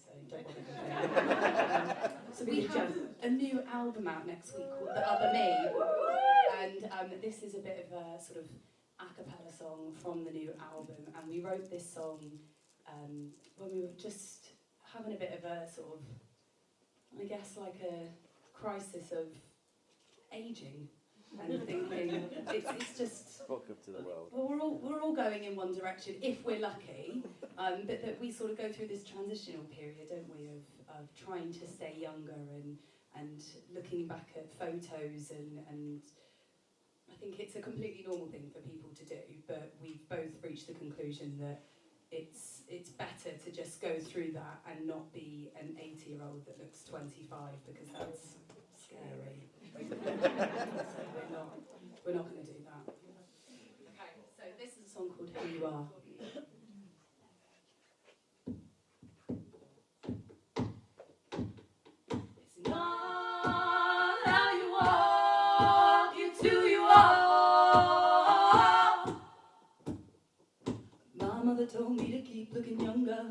so don't bother complaining. So we have a new album out next week called The Other Me, and this is a bit of a sort of a cappella song from the new album, and we wrote this song when we were just having a bit of a sort of, I guess, like a crisis of ageing and thinking it's just welcome to the world. Well, we're all going in one direction if we're lucky, but that we sort of go through this transitional period, don't we, of trying to stay younger and looking back at photos and I think it's a completely normal thing for people to do, but we've both reached the conclusion that it's better to just go through that and not be an 80-year-old that looks 25, because that's scary. So we're not going to do that. Okay, so this is a song called Who You Are. It's not how you walk, it's who you are. My mother told me to keep looking younger.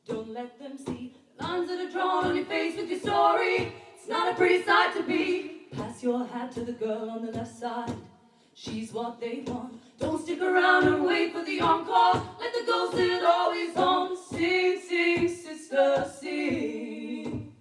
Don't let them see the lines that are drawn on your face with your story. It's not a pretty sight to be. Pass your hat to the girl on the left side. She's what they want. Don't stick around and wait for the encore. Let the ghost sit always on. Sing, sing, sister, sing.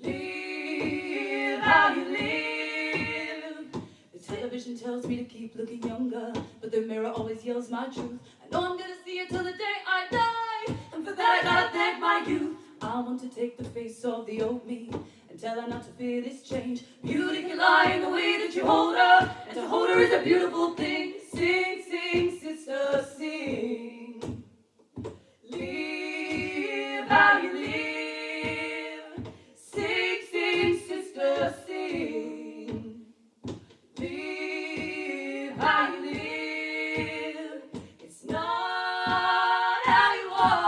Live how you live. The television tells me to keep looking younger, but the mirror always yells my truth. I know I'm gonna see it till the day I die, and for that I gotta thank my youth. I want to take the face of the old me and tell her not to fear this change. Beauty can lie in the way that you hold her, and to hold her is a beautiful thing. Sing, sing, sister, sing. Live how you live. Sing, sing, sister, sing. Live how you live. It's not how you are.